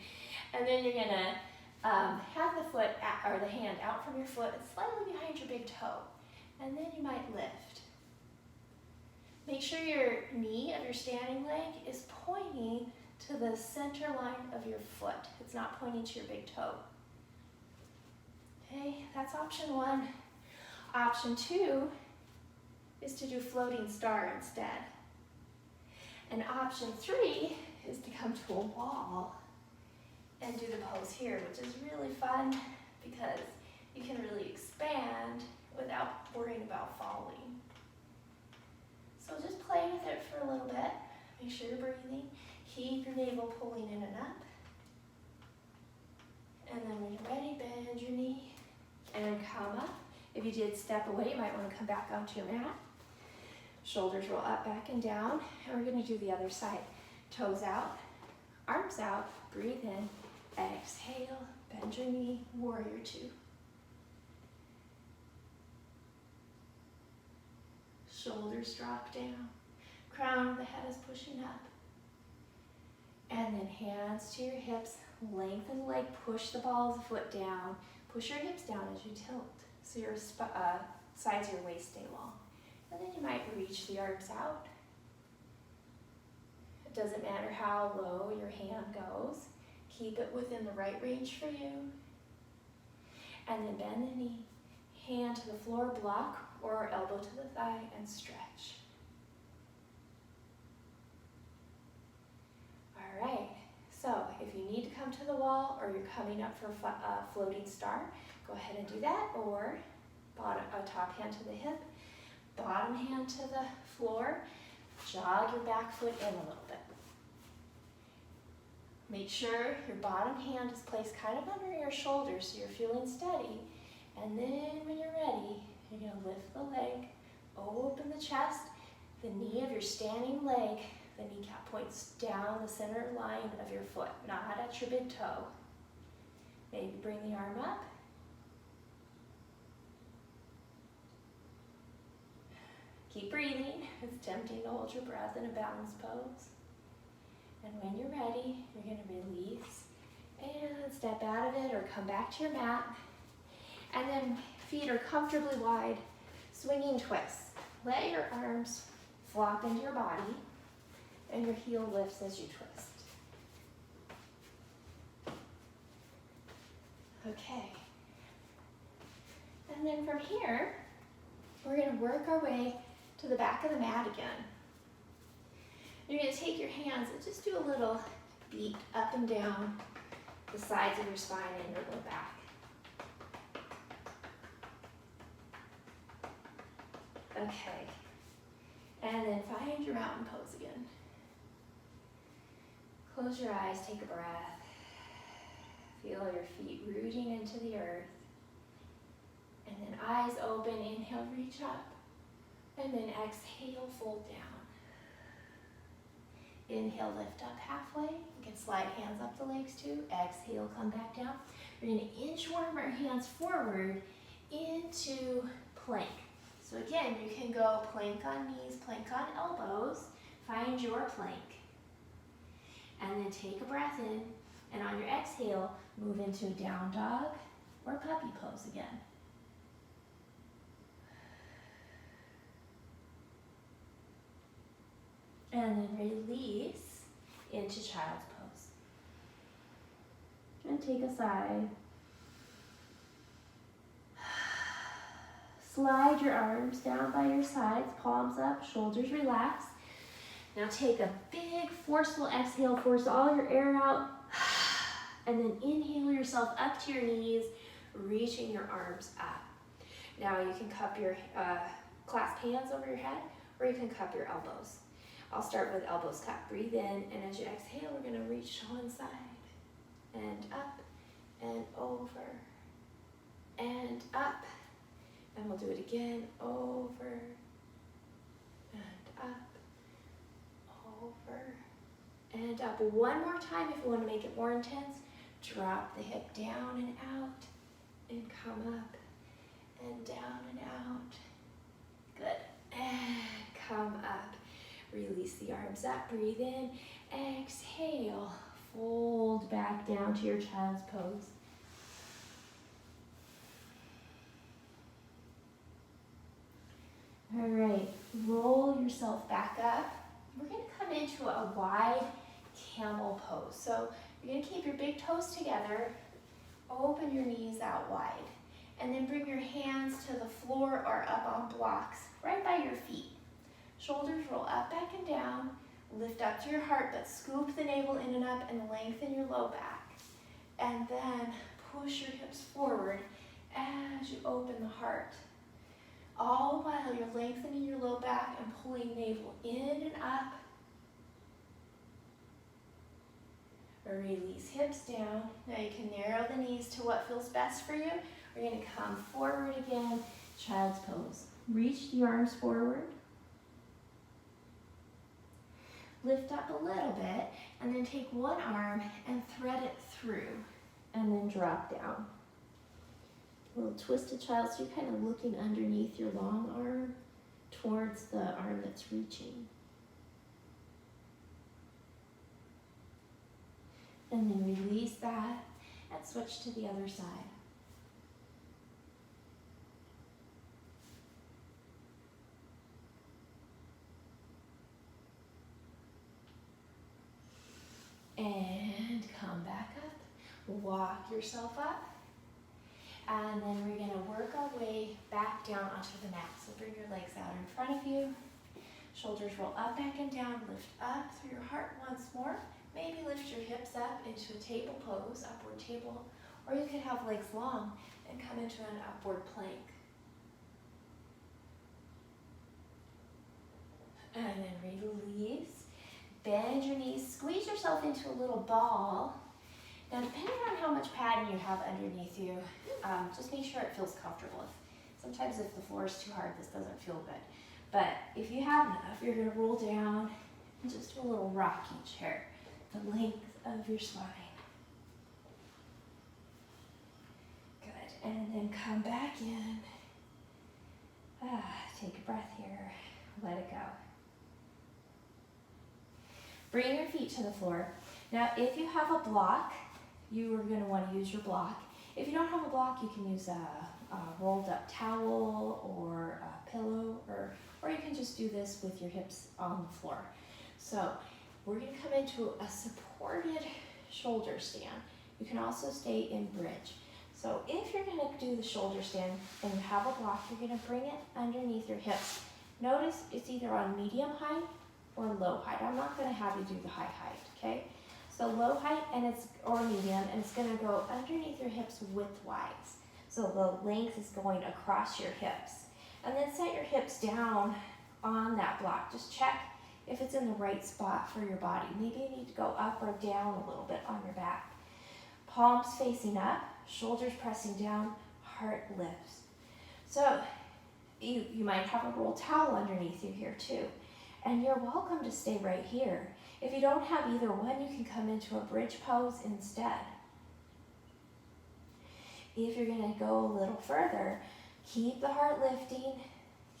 And then you're gonna have the foot or the hand out from your foot and slightly behind your big toe. And then you might lift. Make sure your knee of your standing leg is pointing to the center line of your foot. It's not pointing to your big toe. Okay, that's option 1. Option 2 is to do floating star instead. And option 3 is to come to a wall and do the pose here, which is really fun because you can really expand without worrying about falling. So just play with it for a little bit. Make sure you're breathing. Keep your navel pulling in and up. And then when you're ready, bend your knee and come up. If you did step away, you might want to come back onto your mat. Shoulders roll up, back and down. And we're going to do the other side. Toes out, arms out, breathe in, exhale, bend your knee, warrior 2. Shoulders drop down, crown of the head is pushing up. And then hands to your hips, lengthen the leg, push the ball of the foot down, push your hips down as you tilt so your sides of your waist stay long. And then you might reach the arms out. It doesn't matter how low your hand goes. Keep it within the right range for you. And then bend the knee, hand to the floor, block, or elbow to the thigh, and stretch. All right, so if you need to come to the wall or you're coming up for a floating star, go ahead and do that, or top hand to the hip, bottom hand to the floor, jog your back foot in a little bit. Make sure your bottom hand is placed kind of under your shoulders so you're feeling steady. And then when you're ready, you're going to lift the leg, open the chest, the knee of your standing leg, the kneecap points down the center line of your foot, not at your big toe. Maybe bring the arm up. Keep breathing. It's tempting to hold your breath in a balance pose. And when you're ready, you're going to release and step out of it or come back to your mat. And then feet are comfortably wide, swinging twists. Let your arms flop into your body and your heel lifts as you twist. Okay. And then from here, we're going to work our way to the back of the mat again. You're going to take your hands and just do a little beat up and down the sides of your spine and your low back. Okay, and then find your mountain pose again. Close your eyes, take a breath. Feel your feet rooting into the earth. And then eyes open, inhale, reach up. And then exhale, fold down. Inhale, lift up halfway. You can slide hands up the legs too. Exhale, come back down. We're going to inchworm our hands forward into plank. So again, you can go plank on knees, plank on elbows, find your plank. And then take a breath in, and on your exhale, move into a down dog or puppy pose again. And then release into child's pose. And take a side. Slide your arms down by your sides, palms up, shoulders relaxed. Now take a big forceful exhale, force all your air out, and then inhale yourself up to your knees, reaching your arms up. Now you can cup your clasp hands over your head, or you can cup your elbows. I'll start with elbows cupped. Breathe in, and as you exhale, we're going to reach to one side, and up, and over, and up. And we'll do it again, over, and up, over, and up. One more time if you want to make it more intense. Drop the hip down and out, and come up, and down and out. Good. And come up. Release the arms up, breathe in, exhale, fold back down to your child's pose. All right, roll yourself back up. We're gonna come into a wide camel pose. So you're gonna keep your big toes together, open your knees out wide, and then bring your hands to the floor or up on blocks right by your feet. Shoulders roll up, back, and down. Lift up to your heart, but scoop the navel in and up and lengthen your low back. And then push your hips forward as you open the heart. All the while you're lengthening your low back and pulling navel in and up. Release hips down. Now you can narrow the knees to what feels best for you. We're going to come forward again, child's pose. Reach the arms forward. Lift up a little bit, and then take one arm and thread it through, and then drop down. A little twisted child, so you're kind of looking underneath your long arm towards the arm that's reaching. And then release that and switch to the other side. And come back up, walk yourself up, and then we're gonna work our way back down onto the mat. So bring your legs out in front of you, shoulders roll up, back, and down, lift up through your heart once more. Maybe lift your hips up into a table pose, upward table, or you could have legs long and come into an upward plank. And then release. Bend your knees, squeeze yourself into a little ball. Now, depending on how much padding you have underneath you, just make sure it feels comfortable. Sometimes if the floor is too hard, this doesn't feel good. But if you have enough, you're gonna roll down and just do a little rocking chair, the length of your spine. Good, and then come back in. Take a breath here, let it go. Bring your feet to the floor. Now, if you have a block, you are going to want to use your block. If you don't have a block, you can use a rolled up towel or a pillow, or you can just do this with your hips on the floor. So we're going to come into a supported shoulder stand. You can also stay in bridge. So if you're going to do the shoulder stand and you have a block, you're going to bring it underneath your hips. Notice it's either on medium height or low height. I'm not going to have you do the high height, okay? So low height or medium, and it's going to go underneath your hips widthwise. So the length is going across your hips. And then set your hips down on that block. Just check if it's in the right spot for your body. Maybe you need to go up or down a little bit on your back. Palms facing up, shoulders pressing down, heart lifts. So you might have a rolled towel underneath you here too. And you're welcome to stay right here. If you don't have either one, you can come into a bridge pose instead. If you're going to go a little further, keep the heart lifting,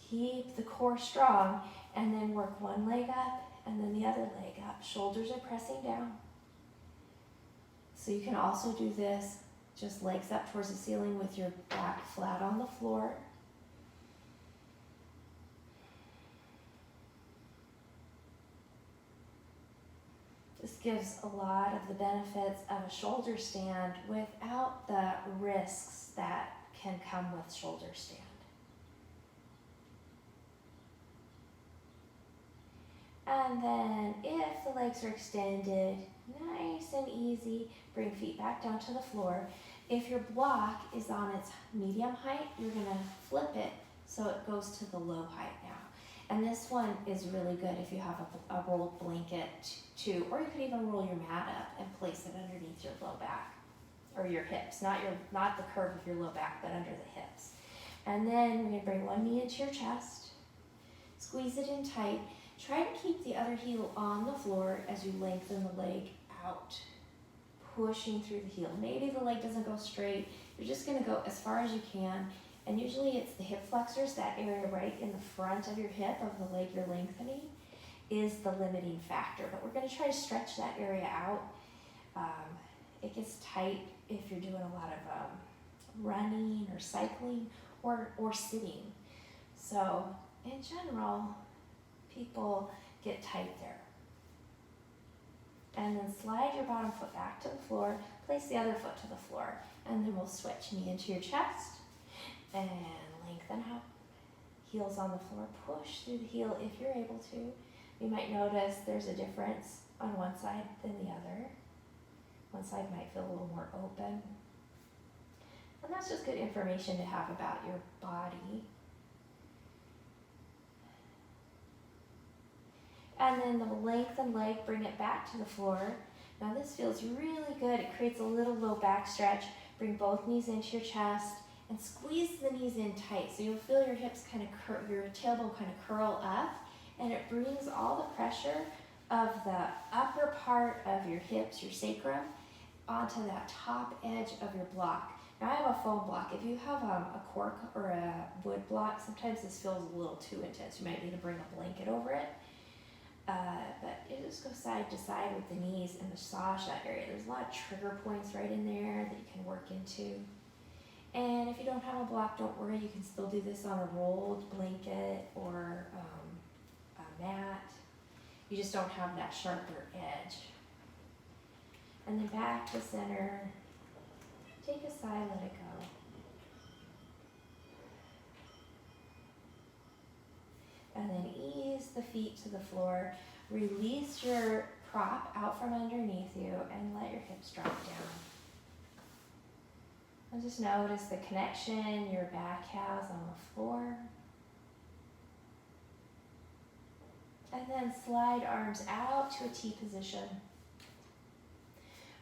keep the core strong, and then work one leg up and then the other leg up. Shoulders are pressing down. So you can also do this, just legs up towards the ceiling with your back flat on the floor. This gives a lot of the benefits of a shoulder stand without the risks that can come with shoulder stand. And then if the legs are extended, nice and easy, bring feet back down to the floor. If your block is on its medium height, you're gonna flip it so it goes to the low height now. And this one is really good if you have a rolled blanket too, or you could even roll your mat up and place it underneath your low back or your hips, not the curve of your low back, but under the hips. And then we're gonna bring one knee into your chest, squeeze it in tight. Try to keep the other heel on the floor as you lengthen the leg out, pushing through the heel. Maybe the leg doesn't go straight. You're just gonna go as far as you can. And usually it's the hip flexors, that area right in the front of your hip of the leg you're lengthening is the limiting factor. But we're gonna try to stretch that area out It gets tight if you're doing a lot of running or cycling or sitting. So in general, people get tight there. And then slide your bottom foot back to the floor, place the other foot to the floor, and then we'll switch knee into your chest and lengthen out. Heels on the floor, push through the heel if you're able to. You might notice there's a difference on one side than the other. One side might feel a little more open. And that's just good information to have about your body. And then the lengthened leg, bring it back to the floor. Now this feels really good. It creates a little low back stretch. Bring both knees into your chest and squeeze the knees in tight. So you'll feel your hips kind of your tailbone kind of curl up, and it brings all the pressure of the upper part of your hips, your sacrum, onto that top edge of your block. Now I have a foam block. If you have a cork or a wood block, sometimes this feels a little too intense. You might need to bring a blanket over it. But you just go side to side with the knees and massage that area. There's a lot of trigger points right in there that you can work into. And if you don't have a block, don't worry. You can still do this on a rolled blanket or a mat. You just don't have that sharper edge. And then back to center. Take a sigh, let it go. And then ease the feet to the floor. Release your prop out from underneath you and let your hips drop down. And just notice the connection your back has on the floor. And then slide arms out to a T position.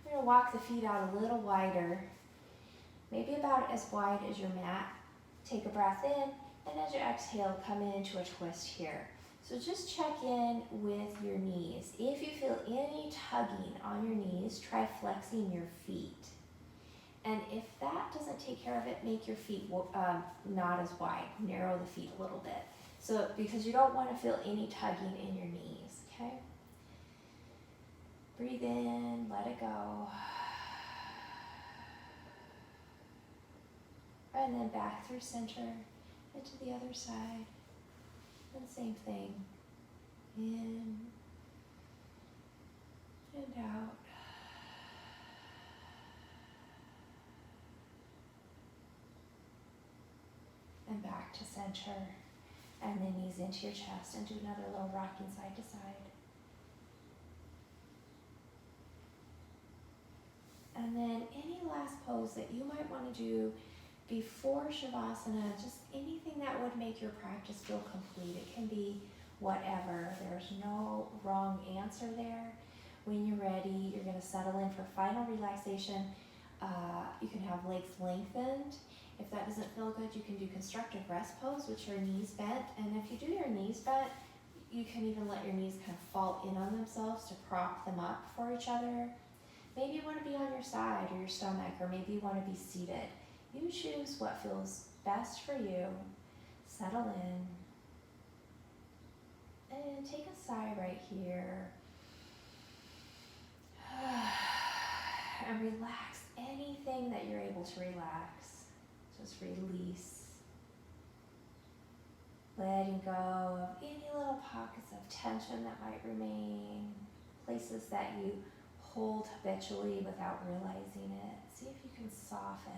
We're going to walk the feet out a little wider, maybe about as wide as your mat. Take a breath in, and as you exhale, come into a twist here. So just check in with your knees. If you feel any tugging on your knees, try flexing your feet. And if that doesn't take care of it, make your feet not as wide. Narrow the feet a little bit. So because you don't want to feel any tugging in your knees, okay? Breathe in, let it go. And then back through center and to the other side. And same thing. In and out. And back to center. And then knees into your chest and do another little rocking side to side. And then any last pose that you might want to do before Shavasana, just anything that would make your practice feel complete. It can be whatever. There's no wrong answer there. When you're ready, you're going to settle in for final relaxation. You can have legs lengthened. If that doesn't feel good, you can do constructive rest pose, which are knees bent. And if you do your knees bent, you can even let your knees kind of fall in on themselves to prop them up for each other. Maybe you want to be on your side or your stomach, or maybe you want to be seated. You choose what feels best for you. Settle in. And take a sigh right here. And relax anything that you're able to relax. Just release. Letting go of any little pockets of tension that might remain. Places that you hold habitually without realizing it. See if you can soften.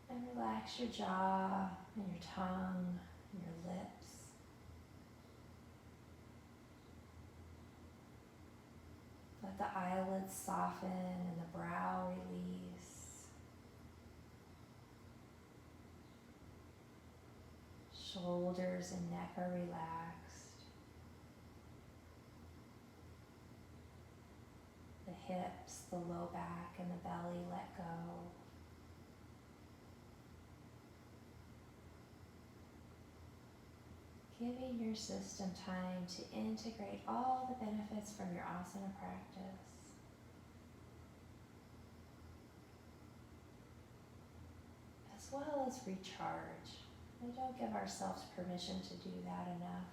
And relax your jaw and your tongue and your lips. Let the eyelids soften and the brow release. Shoulders and neck are relaxed. The hips, the low back, and the belly let go. Giving your system time to integrate all the benefits from your asana practice. As well as recharge. We don't give ourselves permission to do that enough.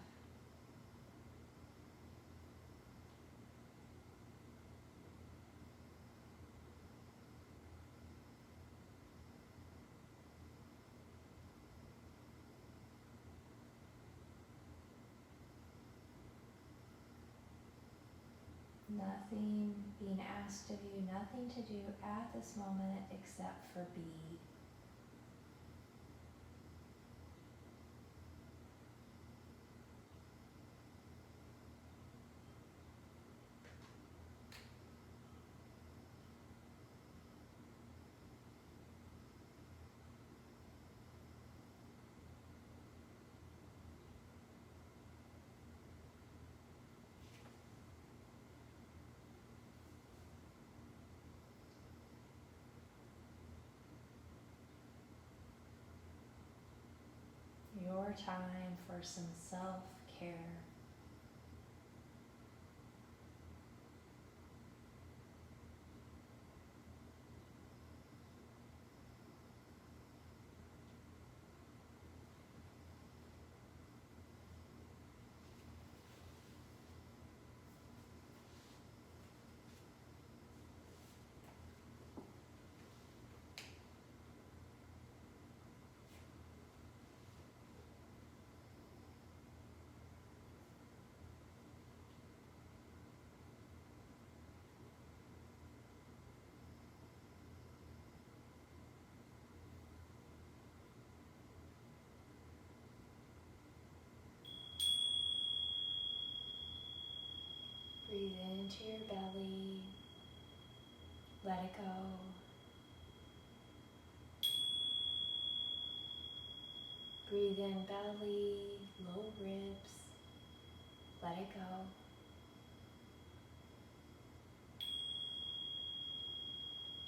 nothing being asked of you, nothing to do at this moment except for be. Your time for some self-care. Breathe into your belly, let it go. Breathe in belly, low ribs, let it go.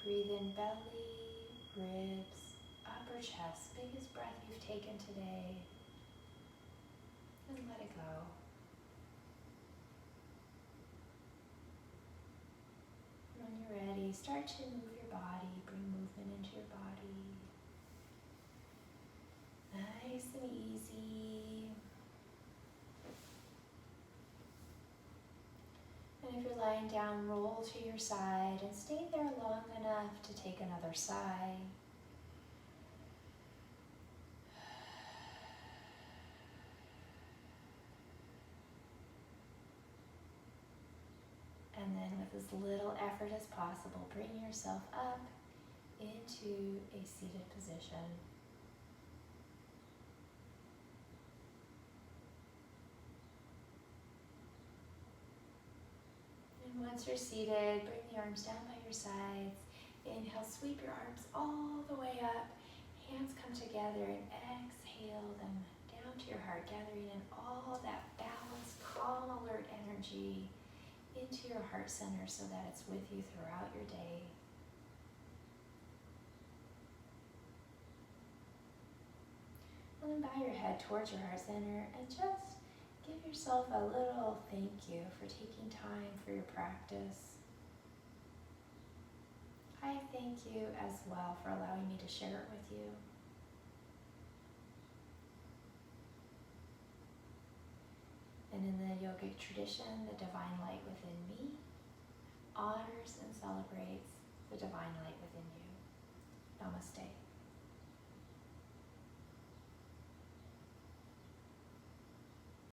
Breathe in belly, ribs, upper chest, biggest breath you've taken today, and let it go. When you're ready, start to move your body, bring movement into your body. Nice and easy. And if you're lying down, roll to your side and stay there long enough to take another sigh. And then with as little effort as possible, bring yourself up into a seated position. And once you're seated, bring the arms down by your sides. Inhale, sweep your arms all the way up. Hands come together and exhale them down to your heart, gathering in all that balanced, calm, alert energy into your heart center so that it's with you throughout your day. And then bow your head towards your heart center and just give yourself a little thank you for taking time for your practice. I thank you as well for allowing me to share it with you. And in the yogic tradition, the divine light within me honors and celebrates the divine light within you. Namaste.